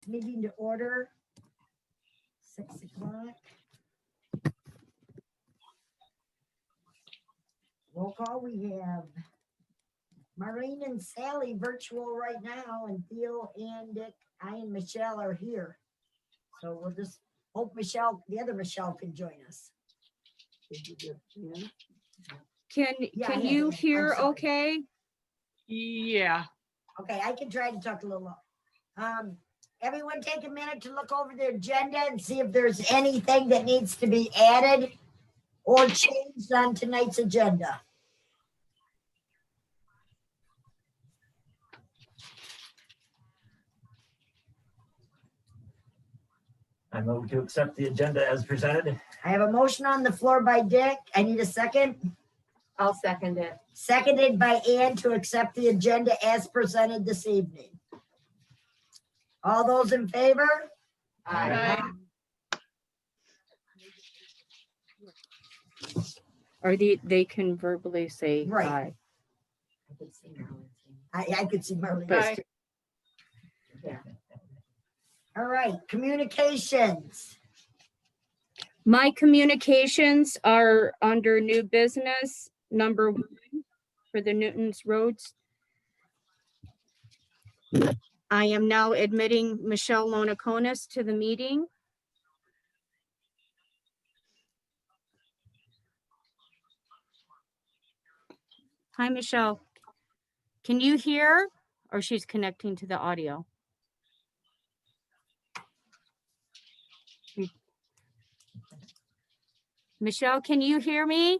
meeting to order. 6 o'clock. Roll call, we have Maureen and Sally virtual right now, and Theo and Dick, I and Michelle are here. So we'll just hope Michelle, the other Michelle, can join us. Can you hear okay? Yeah. Okay, I can try to talk a little. Everyone take a minute to look over the agenda and see if there's anything that needs to be added or changed on tonight's agenda. I move to accept the agenda as presented. I have a motion on the floor by Dick. I need a second. I'll second it. Seconded by Ann to accept the agenda as presented this evening. All those in favor? Aye. Or they can verbally say Right. aye. I could see Marlene. Aye. All right, communications. My communications are under new business, number 1 for the Newton's Roads. I am now admitting Michelle Lonaconis to the meeting. Hi, Michelle. Can you hear, or she's connecting to the audio? Michelle, can you hear me?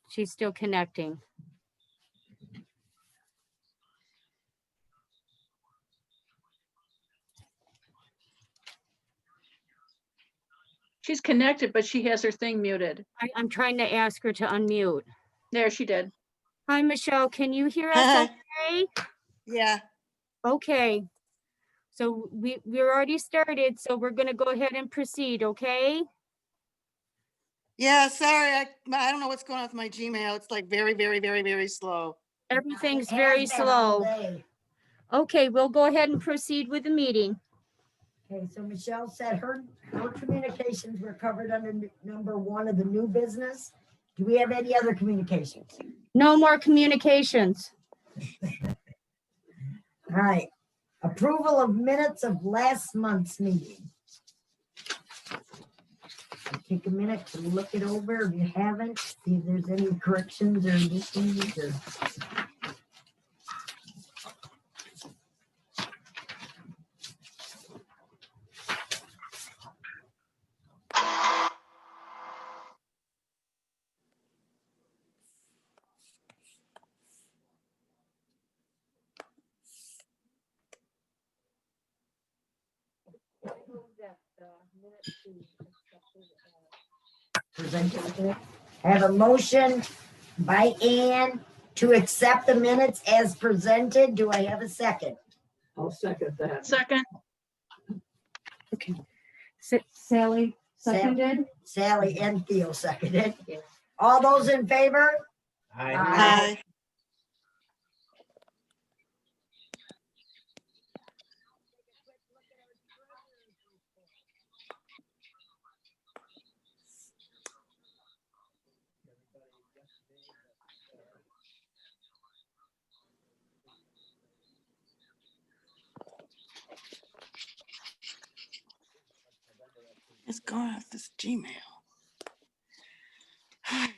She's still connecting. She's connected, but she has her thing muted. I'm trying to ask her to unmute. There, she did. Hi, Michelle, can you hear us Hi. okay? Yeah, Okay. So we're already started, so we're gonna go ahead and proceed, okay? yeah, sorry, I don't know what's going on with my Gmail. It's like very, very, very, very slow. Everything's It has very been all slow. day. Okay, we'll go ahead and proceed with the meeting. Okay, so Michelle said her communications were covered under number 1 of the new business. Do we have any other communications? No more communications. All right, approval of minutes of last month's meeting. Take a minute to look it over if you haven't, see if there's any corrections or additions or. Presented. I have a motion by Ann to accept the minutes as presented. Do I have a second? I'll second that. Second. Okay. Sally seconded? Sally and Theo seconded. All those in favor? Aye. Hi. It's going off this Gmail. I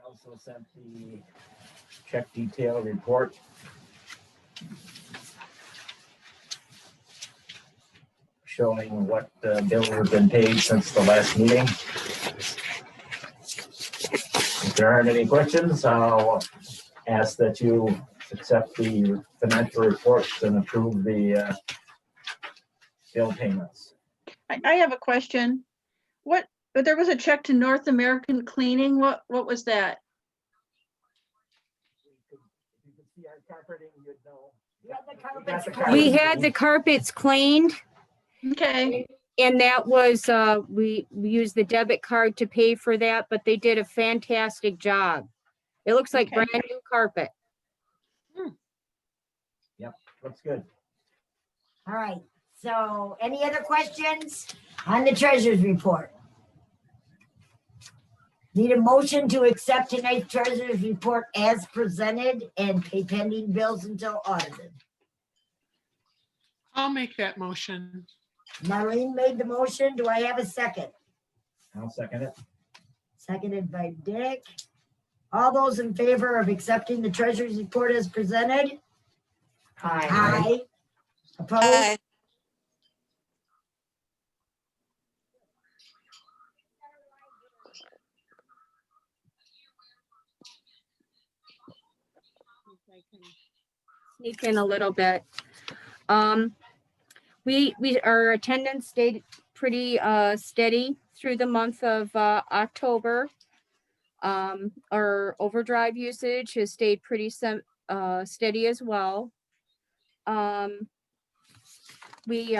also sent the check detail report. Showing what bills have been paid since the last meeting. If there aren't any questions, I'll ask that you accept the financial reports and approve the bill payments. I have a question. But there was a check to North American Cleaning. What was that? If you could see our carpeting, you'd know. We had the We got carpets the cleaned. We had the carpets cleaned, Okay, and that was, we used the debit card to pay for that, but they did a fantastic job. It looks like Okay. brand new carpet. Looks good. All right, so any other questions on the treasurer's report? Need a motion to accept tonight's treasurer's report as presented and pay pending bills until audited. I'll make that motion. Marlene made the motion. Do I have a second? I'll second it. Seconded by Dick. All those in favor of accepting the treasurer's report as presented? Aye. Opposed? Aye. Sneak in a little bit. Our attendance stayed pretty steady through the month of October. Our overdrive usage has stayed pretty steady as well. We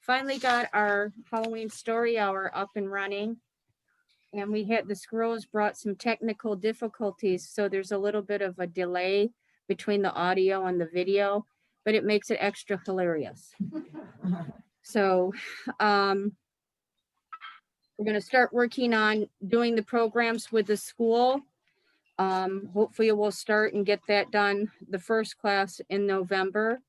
finally got our Halloween story hour up and running. And the squirrels brought some technical difficulties, so there's a little bit of a delay between the audio and the video, but it makes it extra hilarious. So we're gonna start working on doing the programs with the school. Hopefully we'll start and get that done, the first class in November.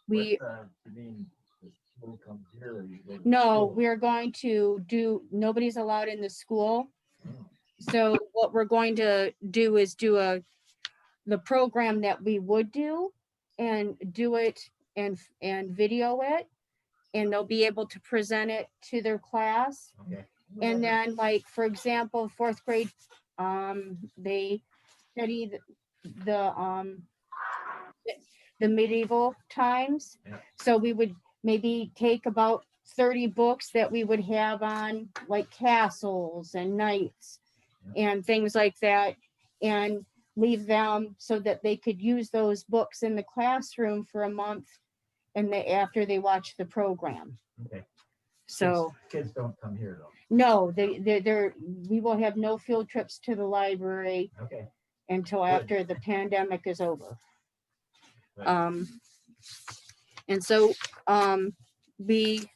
We, You mean the school comes here or you go to no, school? we're going to nobody's allowed in the school. So what we're going to do is do the program that we would do and do it and video it. And they'll be able to present it to their class. Okay. And then, like, for example, fourth grade, they study the medieval times. Yeah. So we would maybe take about 30 books that we would have on like castles and knights and things like that, and leave them so that they could use those books in the classroom for a month and after they watch the program. Okay. So Kids don't come here though. no, we will have no field trips to the library Okay. until Good. after the pandemic is over. Right. And so we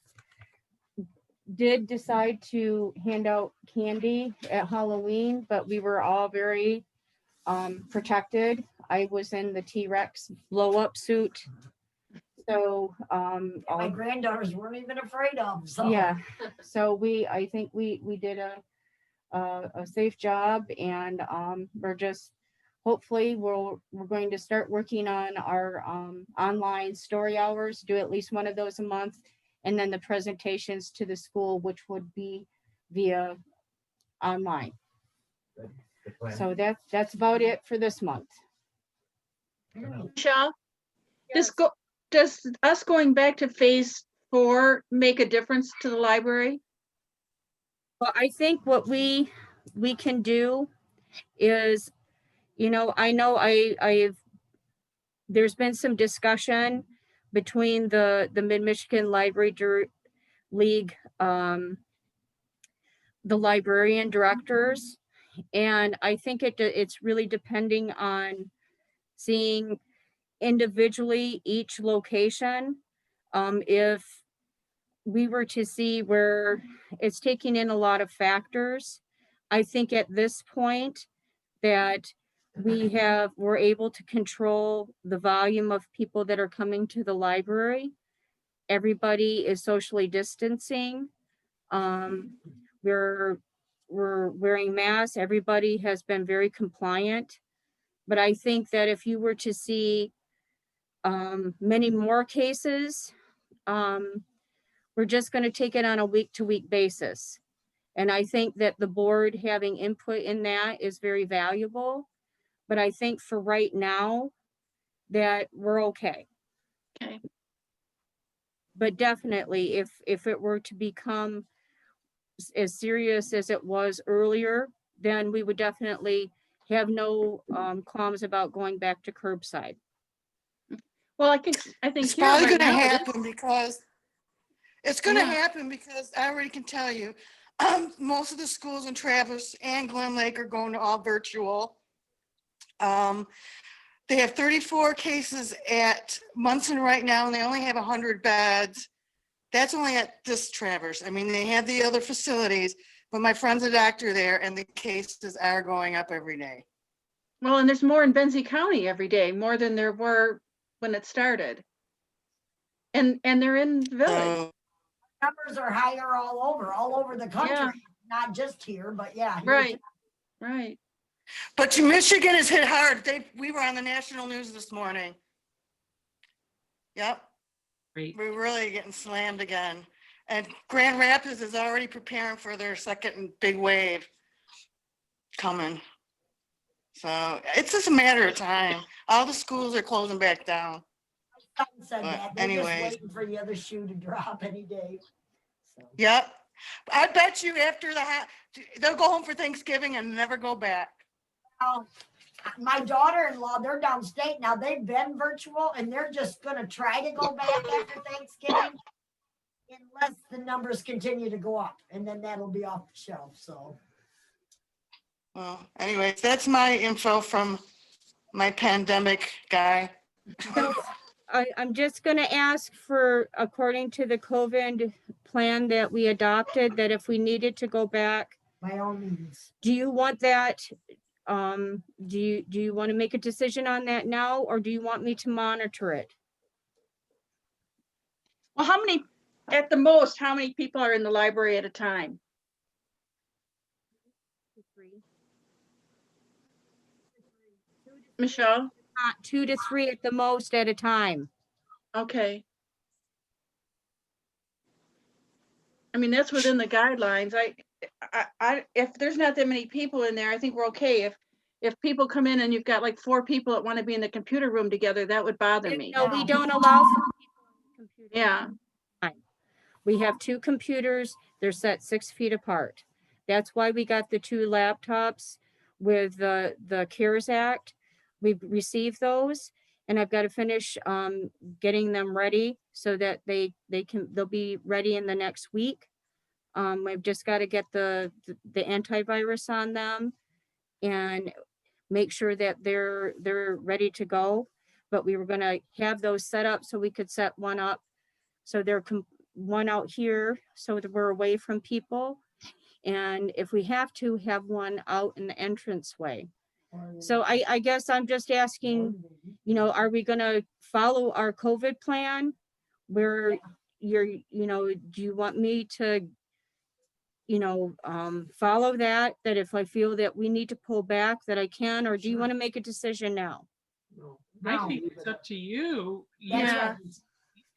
did decide to hand out candy at Halloween, but we were all very protected. I was in the T-Rex blow-up suit. So My granddaughters weren't even afraid of, so. yeah, so I think we did a safe job, and we're just hopefully we're going to start working on our online story hours, do at least one of those a month, and then the presentations to the school, which would be via online. Good plan. So that's about it for this month. Michelle, does us going back to phase 4 make a difference to the library? Well, I think what we can do is, I know there's been some discussion between the Mid-Michigan Library League, the librarian directors, and I think it's really depending on seeing individually each location. If we were to see where it's taking in a lot of factors, I think at this point that we're able to control the volume of people that are coming to the library. Everybody is socially distancing. We're we're wearing masks. Everybody has been very compliant. But I think that if you were to see many more cases, we're just going to take it on a week-to-week basis. And I think that the board having input in that is very valuable. But I think for right now that we're okay. Okay. But definitely, if it were to become as serious as it was earlier, then we would definitely have no qualms about going back to curbside. Well, I think It's here probably right gonna now it is. happen because, it's gonna Yeah. happen because I already can tell you, most of the schools in Travis and Glen Lake are going to all virtual. They have 34 cases at Munson right now, and they only have 100 beds. That's only at this Traverse. I mean, they have the other facilities, but my friend's a doctor there, and the cases are going up every day. Well, and there's more in Benzie County every day, more than there were when it started. And they're in the village. So, Numbers are higher all over the Yeah. country, not just here, but yeah. here Right. too. Right. but Michigan is hit hard. We were on the national news this morning. Yep. Great. We're really getting slammed again. And Grand Rapids is already preparing for their second big wave coming. So it's just a matter of time. All the schools are closing back down. Son said But that. They're just anyways. waiting for the other shoe to drop any day. So, Yep. I bet you after they'll go home for Thanksgiving and never go back. my daughter-in-law, they're downstate now. They've been virtual and they're just gonna try to go back after Thanksgiving unless the numbers continue to go up, and then that'll be off the shelf. So Well, anyways, that's my info from my pandemic guy. So I'm just gonna ask for, according to the COVID plan that we adopted, that if we needed to go back, by all means, do you want that? Do you want to make a decision on that now, or do you want me to monitor it? Well, at the most, how many people are in the library at a time? Michelle? 2 to 3 at the most at a time. Okay. I mean, that's within the guidelines. If there's not that many people in there, I think we're okay. If people come in and you've got like 4 people that want to be in the computer room together, that would bother me. No, we don't allow for people in the computer. Yeah. We have 2 computers. They're set 6 feet apart. That's why we got the 2 laptops with the CARES Act. We've received those, and I've got to finish getting them ready so that they'll be ready in the next week. I've just got to get the antivirus on them and make sure that they're ready to go. But we were going to have those set up so we could set one up. So they're one out here so that we're away from people. And if we have to, have one out in the entranceway. So I guess I'm just asking, are we going to follow our COVID plan where do you want me to, follow that if I feel that we need to pull back that I can, or do you want to make a decision now? No. I No. think it's up to you. that's Yeah. right.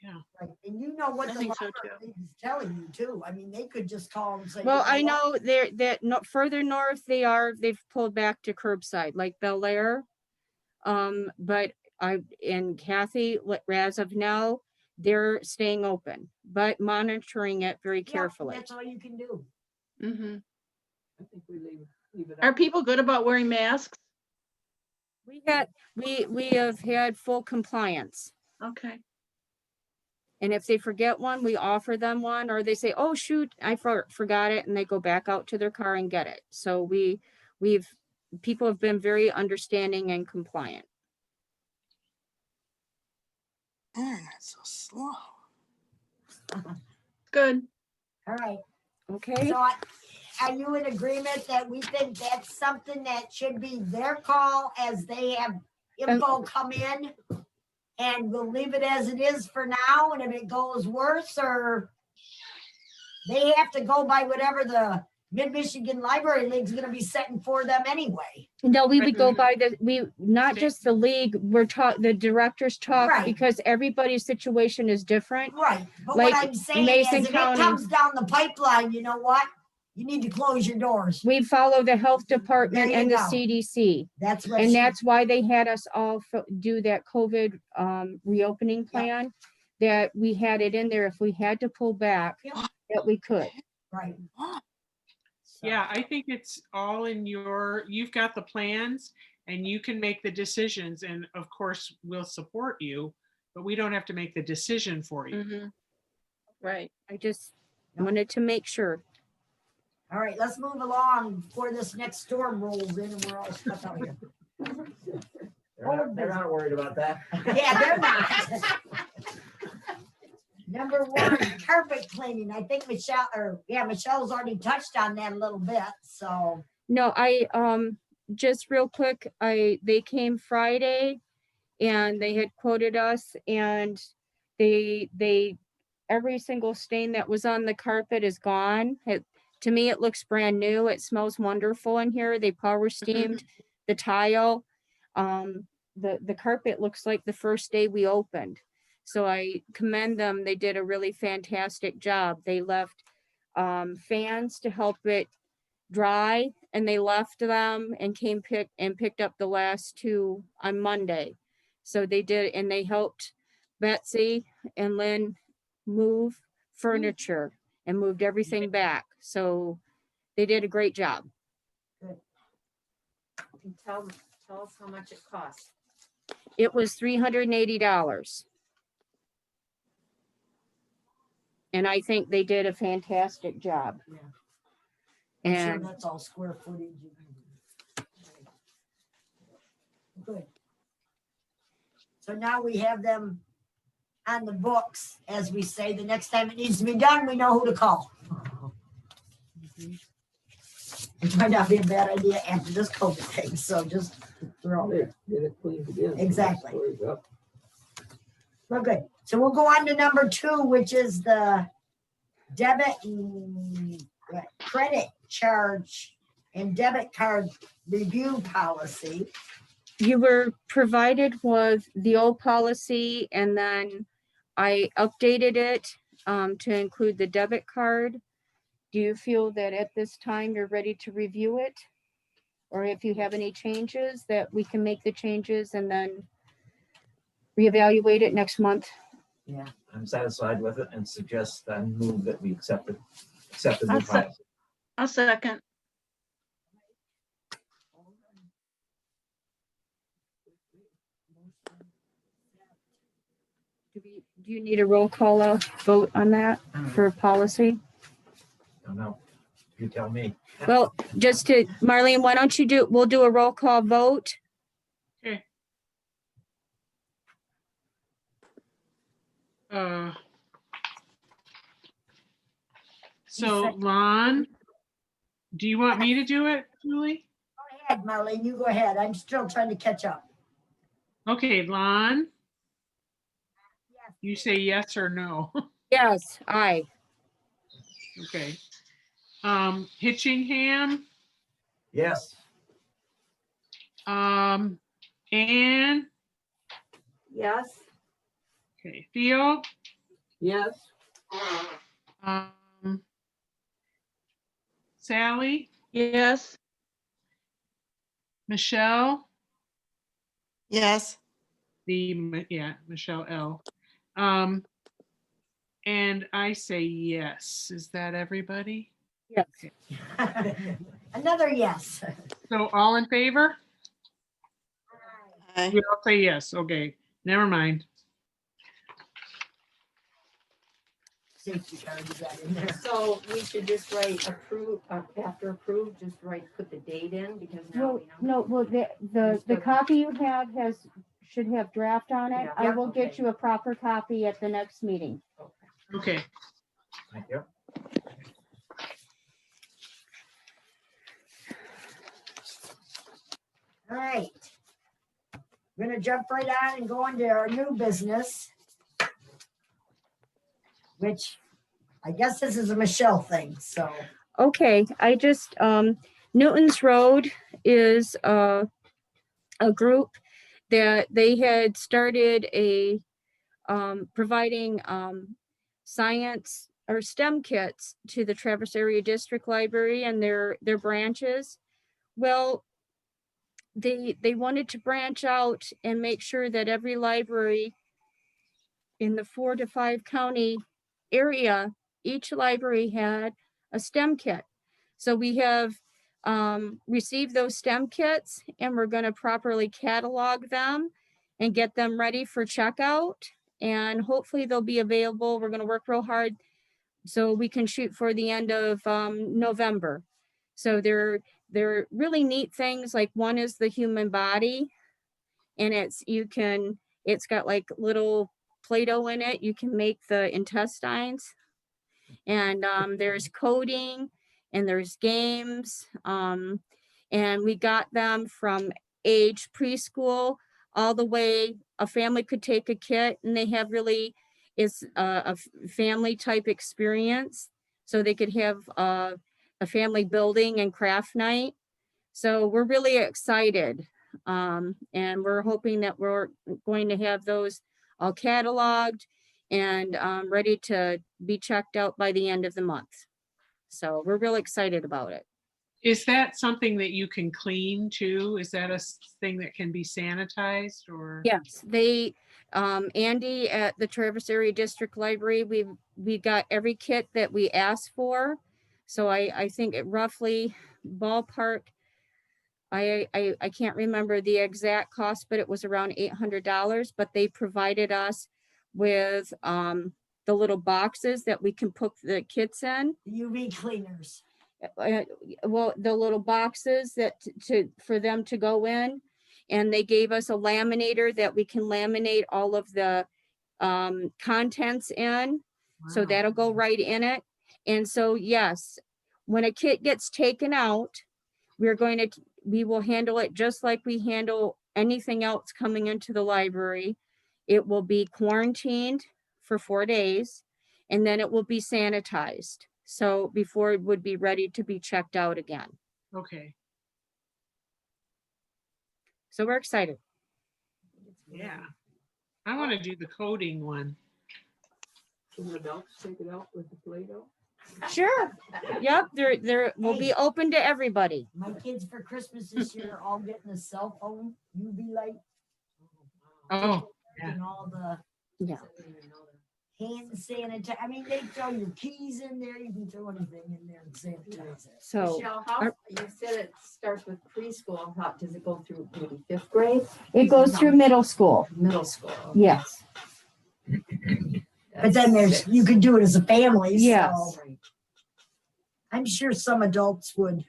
Yeah. Right. And you know what I the think so, library is telling you too. I mean, they could just call and say. Well, I "You what? know that not further north, they've pulled back to curbside, like Bel Air. But and Kathy, as of now, they're staying open, but monitoring it very Yeah, carefully. that's all you can do. Mm-hmm. I think we leave it. Are up. people good about wearing masks? We have had full compliance. Okay. And if they forget one, we offer them one, or they say, oh, shoot, I forgot it. And they go back out to their car and get it. So people have been very understanding and compliant. Internet's so slow. Good. All right. Okay. So are you in agreement that we think that's something that should be their call as they have info come in? And we'll leave it as it is for now, and if it goes worse, or they have to go by whatever the Mid-Michigan Library League's gonna be setting for them anyway. No, we would go Mhm. by not State. just the league, the directors talk, Right. because everybody's situation is different. Right, but Like what I'm saying Mason is if it County. comes down the pipeline, you know what? You need to close your doors. We follow the health department There you and the go. CDC. That's what And she, that's why they had us all do that COVID reopening plan, that we had it in there if we had to pull back, Yep. that we could. right. So, Yeah, I think it's all in you've got the plans and you can make the decisions. And of course, we'll support you, but we don't have to make the decision for you. Mhm. Right. I just wanted to make sure. All right, let's move along before this next storm rolls in and we're all stuck out here. They're not worried about that. Yeah, they're not. Number one, carpet cleaning. I think Michelle's already touched on that a little bit, so. No, just real quick, they came Friday and they had quoted us, and they every single stain that was on the carpet is gone. To me, it looks brand new. It smells wonderful in here. They power steamed the tile. The carpet looks like the first day we opened. So I commend them. They did a really fantastic job. They left fans to help it dry, and they left them and picked up the last two on Monday. So they did, and they helped Betsy and Lynn move furniture and moved everything back. So they did a great job. Tell us how much it costs. It was $380. And I think they did a fantastic job. Yeah. I'm sure And that's all square footage. Good. So now we have them on the books, as we say. The next time it needs to be done, we know who to call. It might not be a bad idea after this COVID thing, so just throw it. Get it cleaned again. Exactly. Stories up. Well, good. So we'll go on to number 2, which is the debit and credit charge and debit card review policy. you were provided with the old policy, and then I updated it to include the debit card. Do you feel that at this time you're ready to review it? Or if you have any changes, that we can make the changes and then reevaluate it next month? I'm satisfied with it and suggest then move that we accept the new I'll se- policy. I'll second. Do you need a roll call vote on that for policy? Don't know. You tell me. Well, Marlene, why don't we'll do a roll call vote. Okay. So Lon, do you want me to do it, Julie? Go ahead, Marlene, you go ahead. I'm still trying to catch up. Okay, Lon, Yes. you say yes or no? Yes, aye. Okay. Hitchingham, Yes. Anne, Yes. okay, Theo, Yes. Sally, Yes. Michelle, Yes, Michelle L. And I say yes. Is that everybody? Yes. Another yes. So all in favor? aye. We all say yes. Okay, never mind. Safety card, you got in there. So we should just write approve, after approve, just put the date in because now Well, we know. no, well, the copy you have should have draft on it. Yeah. I will get Okay. you a proper copy at the next meeting. Okay, Thank you. All right. We're gonna jump right on and go into our new business, which I guess this is a Michelle thing, so Okay, I just, Newton's Road is a group that they had started providing science or STEM kits to the Traverse Area District Library and their branches. Well, they wanted to branch out and make sure that every library in the 4 to 5 county area, each library had a STEM kit. So we have received those STEM kits, and we're going to properly catalog them and get them ready for checkout. And hopefully they'll be available. We're going to work real hard so we can shoot for the end of November. So they're really neat things. Like one is the human body, and it's got like little Play-Doh in it. You can make the intestines, and there's coding and there's games. And we got them from age preschool all the way. A family could take a kit, and they have really, it's a family type experience. So they could have a family building and craft night. So we're really excited. And we're hoping that we're going to have those all cataloged and ready to be checked out by the end of the month. So we're real excited about it. Is that something that you can clean too? Is that a thing that can be sanitized or? Yes, they, Andy at the Traverse Area District Library, we got every kit that we asked for. So I think it roughly ballpark, I can't remember the exact cost, but it was around $800, but they provided us with the little boxes that we can put the kits in. UV cleaners. Well, the little boxes that for them to go in, and they gave us a laminator that we can laminate all of the contents in. So Wow. that'll go right in it. And so, yes, when a kit gets taken out, we will handle it just like we handle anything else coming into the library. It will be quarantined for 4 days, and then it will be sanitized. So before it would be ready to be checked out again. Okay, So we're excited. yeah. I want to do the coding one. Can adults take it out with the Play-Doh? Sure. Yep, there will be open to everybody. My kids for Christmas this year are all getting a cell phone UV light Oh, yeah. and all the Yeah. hand sanitizer. I mean, they throw your keys in there. You can throw anything in there and sanitize it. So Michelle, how, you said it starts with preschool. How, does it go through maybe 5th grade? it goes through middle school. Middle school? Yes. But then there's, you could do it as a family. Yes. So I'm sure some adults would,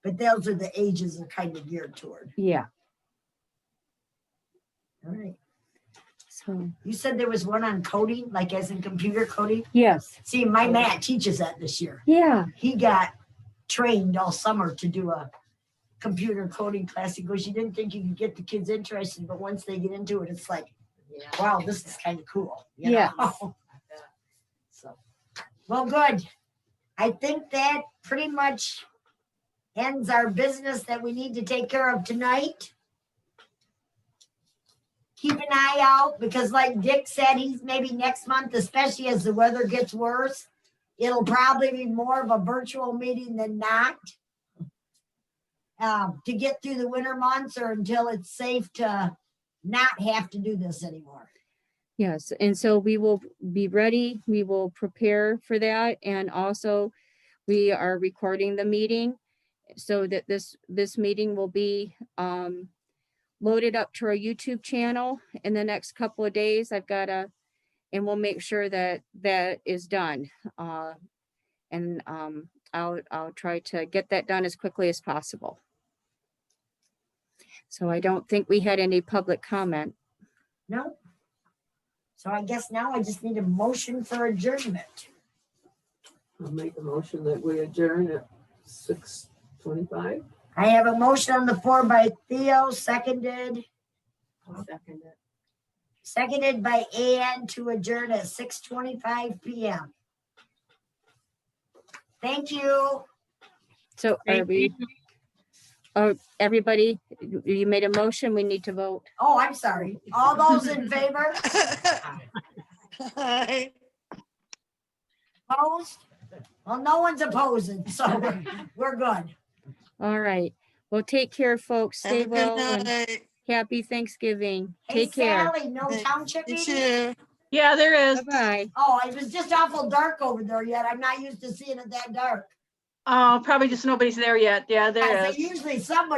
but those are the ages are kind of geared toward. Yeah. All right. So, You said there was one on coding, like as in computer coding. yes. See, my Matt teaches that this year. Yeah. He got trained all summer to do a computer coding class. He goes, you didn't think you could get the kids interested, but once they get into it, it's like, Yeah. wow, this is kind of cool. you Yeah. know? So, well, good. I think that pretty much ends our business that we need to take care of tonight. Keep an eye out because like Dick said, he's maybe next month, especially as the weather gets worse, it'll probably be more of a virtual meeting than not. To get through the winter months or until it's safe to not have to do this anymore. Yes, and so we will be ready. We will prepare for that. And also we are recording the meeting so that this meeting will be loaded up to our YouTube channel in the next couple of days. And we'll make sure that that is done. And I'll try to get that done as quickly as possible. So I don't think we had any public comment. No? So I guess now I just need a motion for adjournment. I'll make a motion that we adjourn at 6:25. I have a motion on the floor by Theo, seconded I'll second it. Seconded by Ann to adjourn at 6:25 PM. Thank you. So are Thank we, you. everybody, you made a motion, we need to vote. Oh, I'm sorry. All those in favor? Hi. Opposed? Well, no one's opposing, so we're good. All right. Well, take care, folks. Have a Stay good well and night. happy Thanksgiving. Hey, Take care. Sally, no Thank township You meeting? too. Yeah, there is. Bye-bye. Oh, it was just awful dark over there yet. I'm not used to seeing it that dark. Oh, probably just nobody's there yet. Yeah, there Yeah, is. so usually somebody